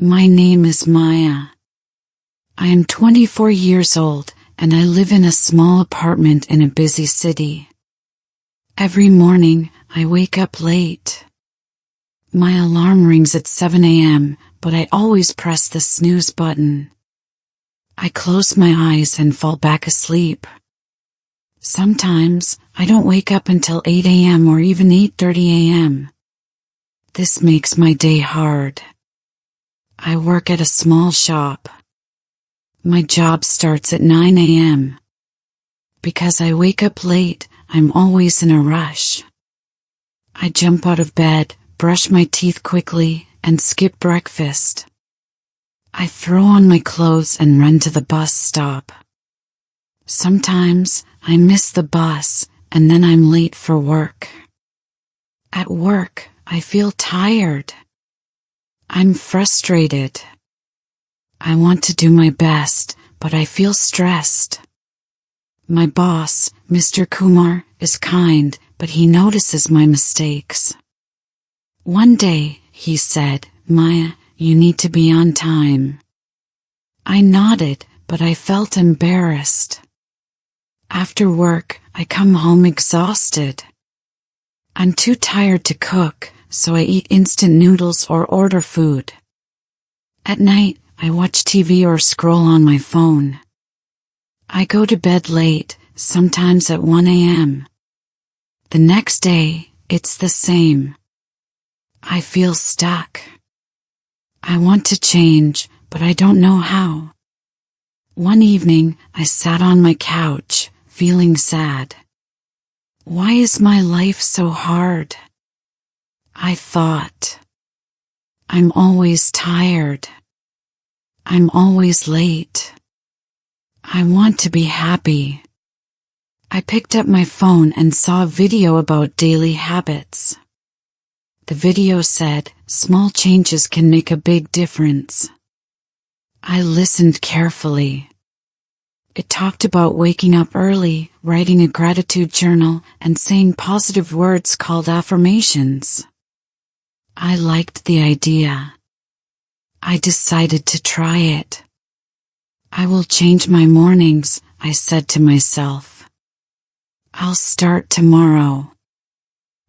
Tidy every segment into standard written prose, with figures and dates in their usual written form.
My name is Maya. I am 24 years old and I live in a small apartment in a busy city. Every morning, I wake up late. My alarm rings at 7 a.m., but I always press the snooze button. I close my eyes and fall back asleep. Sometimes, I don't wake up until 8 a.m. or even 8:30 a.m. This makes my day hard. I work at a small shop. My job starts at 9 a.m. Because I wake up late, I'm always in a rush. I jump out of bed, brush my teeth quickly, and skip breakfast. I throw on my clothes and run to the bus stop. Sometimes, I miss the bus, and then I'm late for work. At work, I feel tired. I'm frustrated. I want to do my best, but I feel stressed. My boss, Mr. Kumar, is kind, but he notices my mistakes. One day, he said, "Maya, you need to be on time." I nodded, but I felt embarrassed. After work, I come home exhausted. I'm too tired to cook, so I eat instant noodles or order food. At night, I watch TV or scroll on my phone. I go to bed late, sometimes at 1 a.m. The next day, it's the same. I feel stuck. I want to change, but I don't know how. One evening, I sat on my couch, feeling sad. Why is my life so hard? I thought. I'm always tired. I'm always late. I want to be happy. I picked up my phone and saw a video about daily habits. The video said, small changes can make a big difference. I listened carefully. It talked about waking up early, writing a gratitude journal, and saying positive words called affirmations. I liked the idea. I decided to try it. I will change my mornings, I said to myself. I'll start tomorrow.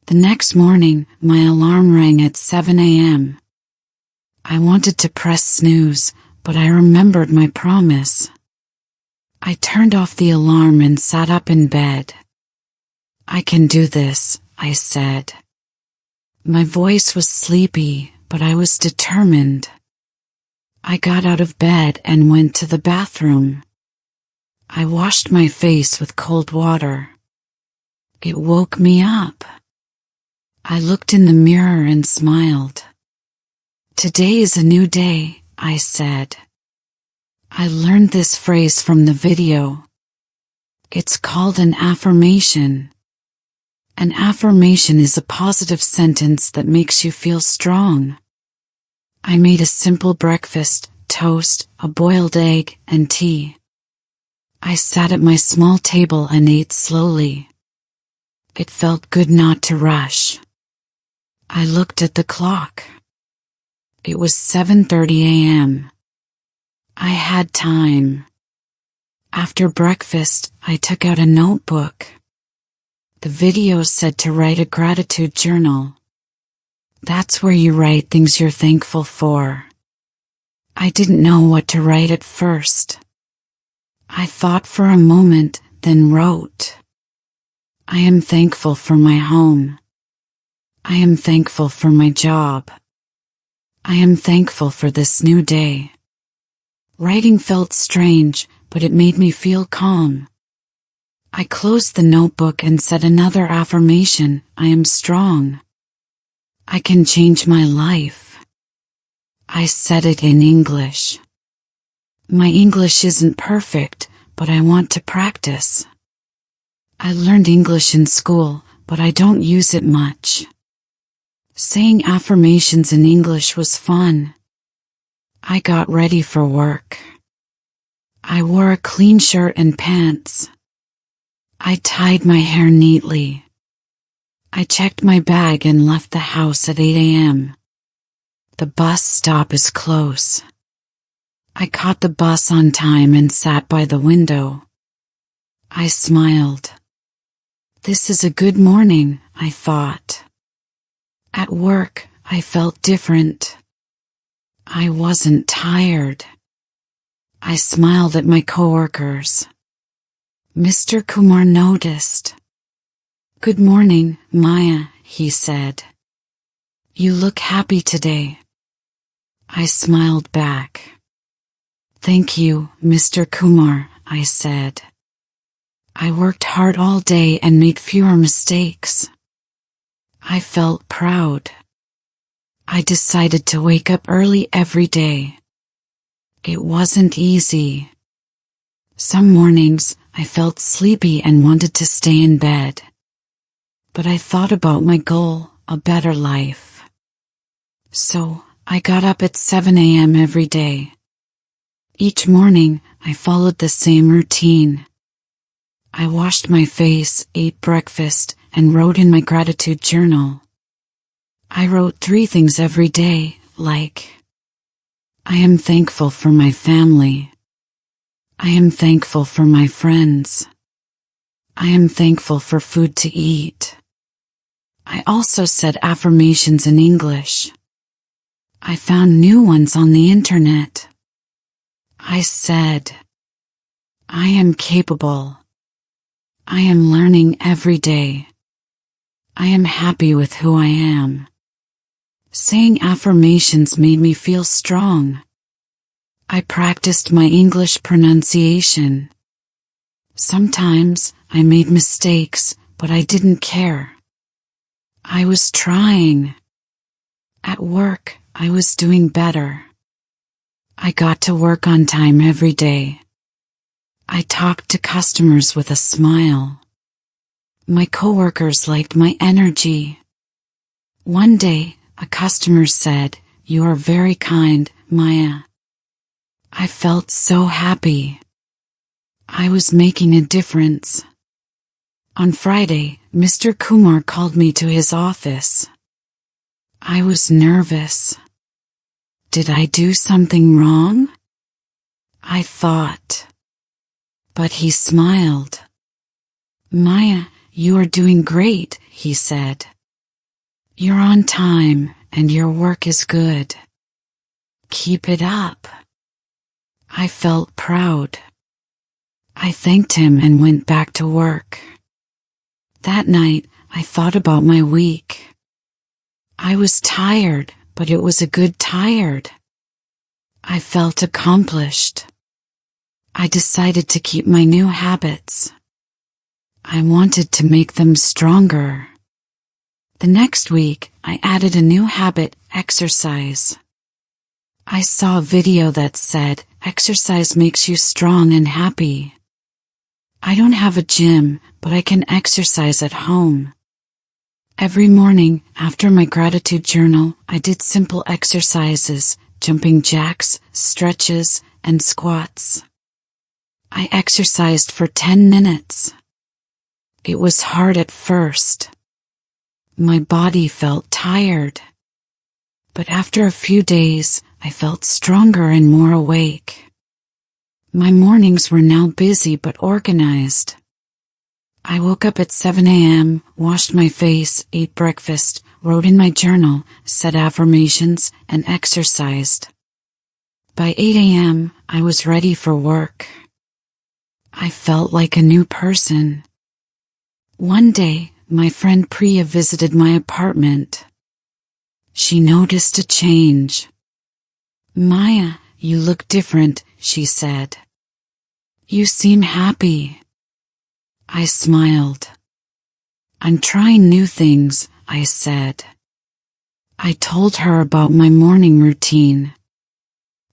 The next morning, my alarm rang at 7 a.m. I wanted to press snooze, but I remembered my promise. I turned off the alarm and sat up in bed. I can do this, I said. My voice was sleepy, but I was determined. I got out of bed and went to the bathroom. I washed my face with cold water. It woke me up. I looked in the mirror and smiled. Today is a new day, I said. I learned this phrase from the video. It's called an affirmation. An affirmation is a positive sentence that makes you feel strong. I made a simple breakfast, toast, a boiled egg, and tea. I sat at my small table and ate slowly. It felt good not to rush. I looked at the clock. It was 7:30 a.m. I had time. After breakfast, I took out a notebook. The video said to write a gratitude journal. That's where you write things you're thankful for. I didn't know what to write at first. I thought for a moment, then wrote. I am thankful for my home. I am thankful for my job. I am thankful for this new day. Writing felt strange, but it made me feel calm. I closed the notebook and said another affirmation, I am strong. I can change my life. I said it in English. My English isn't perfect, but I want to practice. I learned English in school, but I don't use it much. Saying affirmations in English was fun. I got ready for work. I wore a clean shirt and pants. I tied my hair neatly. I checked my bag and left the house at 8 a.m. The bus stop is close. I caught the bus on time and sat by the window. I smiled. This is a good morning, I thought. At work, I felt different. I wasn't tired. I smiled at my coworkers. Mr. Kumar noticed. Good morning, Maya, he said. You look happy today. I smiled back. Thank you, Mr. Kumar, I said. I worked hard all day and made fewer mistakes. I felt proud. I decided to wake up early every day. It wasn't easy. Some mornings I felt sleepy and wanted to stay in bed. But I thought about my goal, a better life. So, I got up at 7 a.m. every day. Each morning, I followed the same routine. I washed my face, ate breakfast, and wrote in my gratitude journal. I wrote 3 things every day, like, I am thankful for my family. I am thankful for my friends. I am thankful for food to eat. I also said affirmations in English. I found new ones on the internet. I said, I am capable. I am learning every day. I am happy with who I am. Saying affirmations made me feel strong. I practiced my English pronunciation. Sometimes I made mistakes, but I didn't care. I was trying. At work, I was doing better. I got to work on time every day. I talked to customers with a smile. My coworkers liked my energy. One day, a customer said, You are very kind, Maya. I felt so happy. I was making a difference. On Friday, Mr. Kumar called me to his office. I was nervous. Did I do something wrong? I thought. But he smiled. Maya, you are doing great, he said. You're on time, and your work is good. Keep it up. I felt proud. I thanked him and went back to work. That night, I thought about my week. I was tired, but it was a good tired. I felt accomplished. I decided to keep my new habits. I wanted to make them stronger. The next week, I added a new habit, exercise. I saw a video that said, exercise makes you strong and happy. I don't have a gym, but I can exercise at home. Every morning, after my gratitude journal, I did simple exercises, jumping jacks, stretches, and squats. I exercised for 10 minutes. It was hard at first. My body felt tired. But after a few days, I felt stronger and more awake. My mornings were now busy but organized. I woke up at 7 a.m., washed my face, ate breakfast, wrote in my journal, said affirmations, and exercised. By 8 a.m., I was ready for work. I felt like a new person. One day, my friend Priya visited my apartment. She noticed a change. Maya, you look different, she said. You seem happy. I smiled. I'm trying new things, I said. I told her about my morning routine.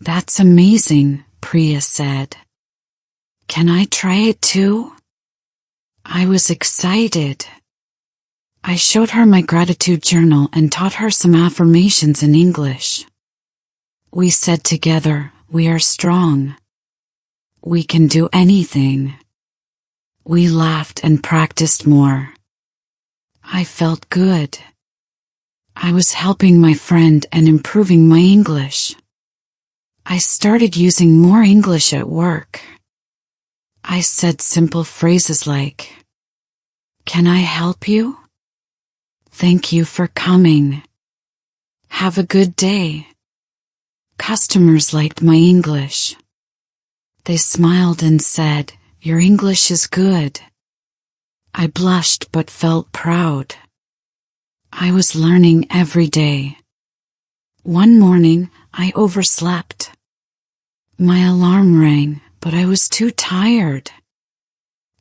That's amazing, Priya said. Can I try it too? I was excited. I showed her my gratitude journal and taught her some affirmations in English. We said together, we are strong. We can do anything. We laughed and practiced more. I felt good. I was helping my friend and improving my English. I started using more English at work. I said simple phrases like, "Can I help you? Thank you for coming. Have a good day." Customers liked my English. They smiled and said, "Your English is good." I blushed but felt proud. I was learning every day. One morning, I overslept. My alarm rang, but I was too tired.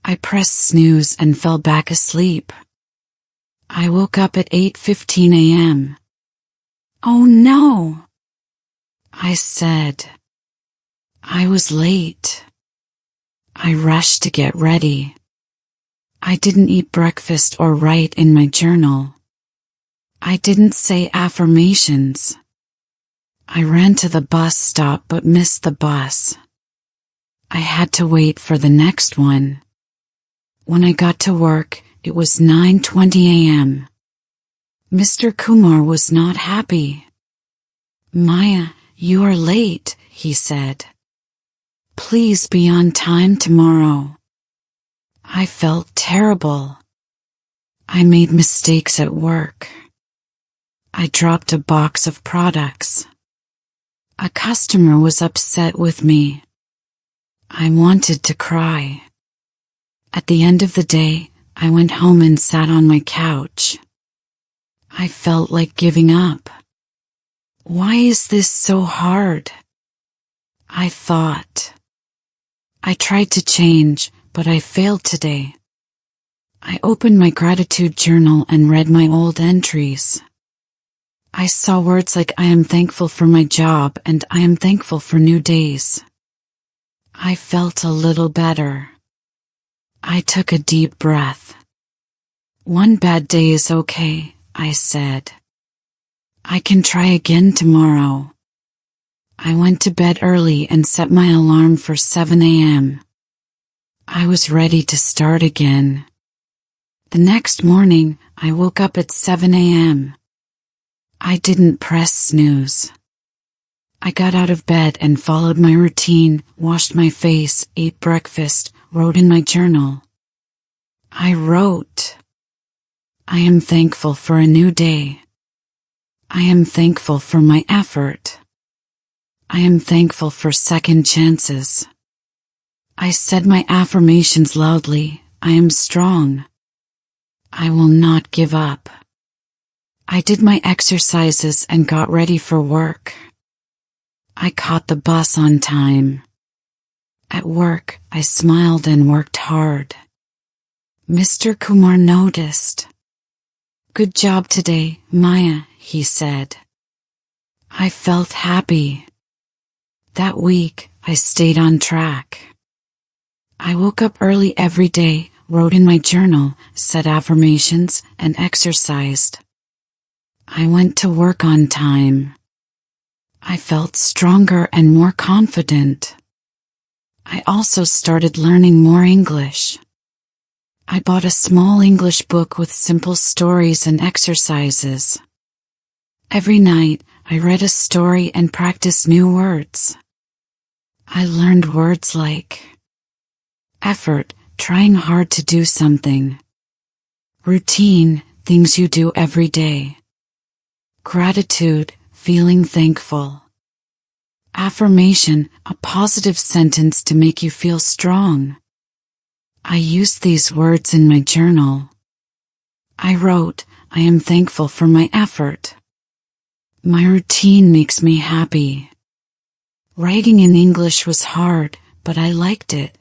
I pressed snooze and fell back asleep. I woke up at 8:15 a.m. "Oh no!" I said. I was late. I rushed to get ready. I didn't eat breakfast or write in my journal. I didn't say affirmations. I ran to the bus stop but missed the bus. I had to wait for the next one. When I got to work, it was 9:20 a.m. Mr. Kumar was not happy. "Maya, you are late," he said. "Please be on time tomorrow." I felt terrible. I made mistakes at work. I dropped a box of products. A customer was upset with me. I wanted to cry. At the end of the day, I went home and sat on my couch. I felt like giving up. Why is this so hard? I thought. I tried to change, but I failed today. I opened my gratitude journal and read my old entries. I saw words like "I am thankful for my job" and "I am thankful for new days." I felt a little better. I took a deep breath. "One bad day is okay," I said. "I can try again tomorrow." I went to bed early and set my alarm for 7 a.m. I was ready to start again. The next morning, I woke up at 7 a.m. I didn't press snooze. I got out of bed and followed my routine, washed my face, ate breakfast, wrote in my journal. I wrote, "I am thankful for a new day. I am thankful for my effort. I am thankful for second chances." I said my affirmations loudly. "I am strong. I will not give up." I did my exercises and got ready for work. I caught the bus on time. At work, I smiled and worked hard. Mr. Kumar noticed. "Good job today, Maya," he said. I felt happy. That week, I stayed on track. I woke up early every day, wrote in my journal, said affirmations, and exercised. I went to work on time. I felt stronger and more confident. I also started learning more English. I bought a small English book with simple stories and exercises. Every night, I read a story and practiced new words. I learned words like effort, trying hard to do something. Routine, things you do every day. Gratitude, feeling thankful. Affirmation, a positive sentence to make you feel strong. I used these words in my journal. I wrote, "I am thankful for my effort. My routine makes me happy." Writing in English was hard, but I liked it.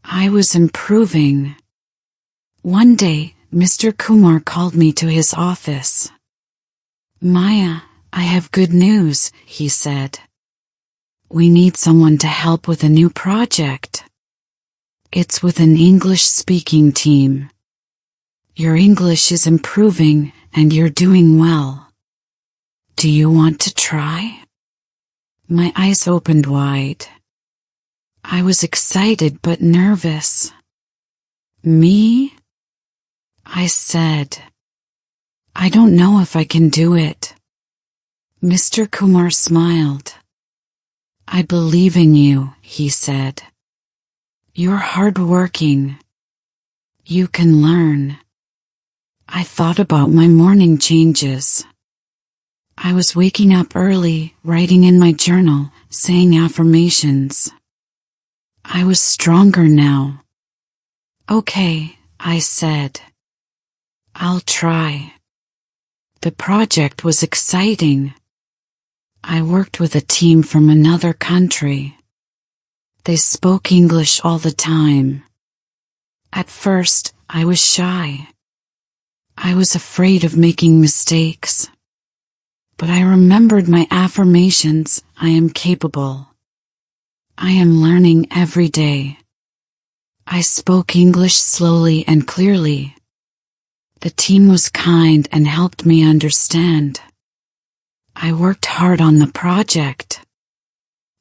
I was improving. One day, Mr. Kumar called me to his office. "Maya, I have good news," he said. "We need someone to help with a new project. It's with an English-speaking team. Your English is improving, and you're doing well. Do you want to try?" My eyes opened wide. I was excited but nervous. "Me?" I said. I don't know if I can do it. Mr. Kumar smiled. I believe in you, he said. You're hardworking. You can learn. I thought about my morning changes. I was waking up early, writing in my journal, saying affirmations. I was stronger now. Okay, I said. I'll try. The project was exciting. I worked with a team from another country. They spoke English all the time. At first, I was shy. I was afraid of making mistakes. But I remembered my affirmations, I am capable. I am learning every day. I spoke English slowly and clearly. The team was kind and helped me understand. I worked hard on the project.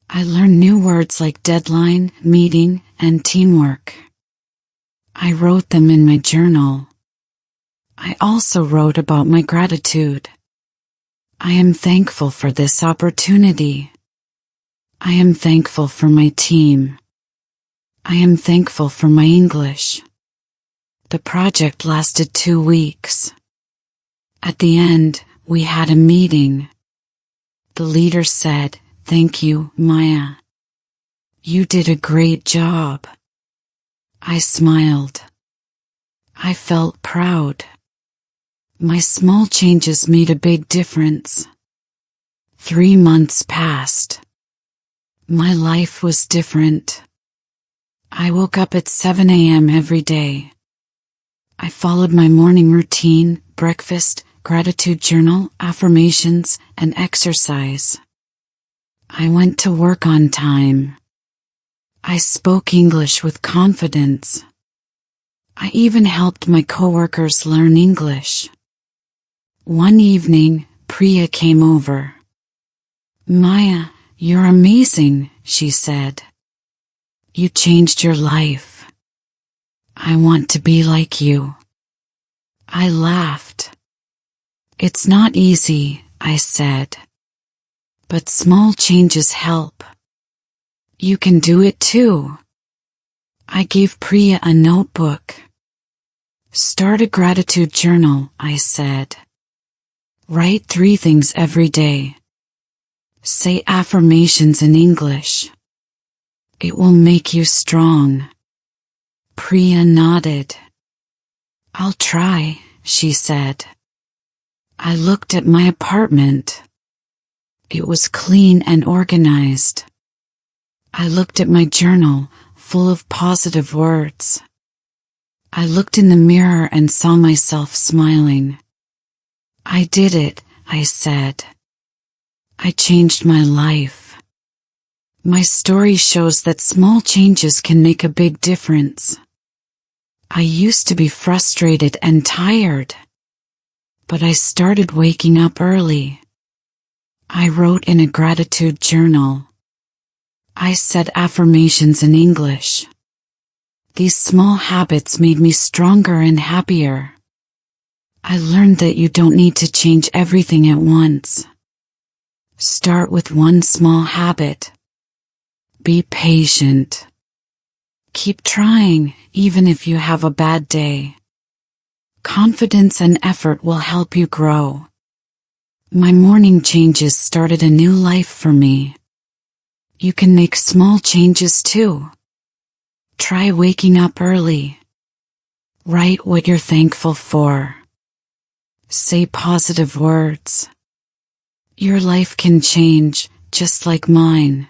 I learned new words like deadline, meeting, and teamwork. I wrote them in my journal. I also wrote about my gratitude. I am thankful for this opportunity. I am thankful for my team. I am thankful for my English. The project lasted 2 weeks. At the end, we had a meeting. The leader said, "Thank you, Maya. You did a great job." I smiled. I felt proud. My small changes made a big difference. 3 months passed. My life was different. I woke up at 7 a.m. every day. I followed my morning routine, breakfast, gratitude journal, affirmations, and exercise. I went to work on time. I spoke English with confidence. I even helped my coworkers learn English. One evening, Priya came over. "Maya, you're amazing," she said. "You changed your life. I want to be like you." I laughed. "It's not easy," I said. "But small changes help. You can do it too." I gave Priya a notebook. "Start a gratitude journal," I said. "Write 3 things every day. Say affirmations in English. It will make you strong." Priya nodded. "I'll try," she said. I looked at my apartment. It was clean and organized. I looked at my journal, full of positive words. I looked in the mirror and saw myself smiling. "I did it," I said. "I changed my life." My story shows that small changes can make a big difference. I used to be frustrated and tired. But I started waking up early. I wrote in a gratitude journal. I said affirmations in English. These small habits made me stronger and happier. I learned that you don't need to change everything at once. Start with one small habit. Be patient. Keep trying, even if you have a bad day. Confidence and effort will help you grow. My morning changes started a new life for me. You can make small changes too. Try waking up early. Write what you're thankful for. Say positive words. Your life can change, just like mine.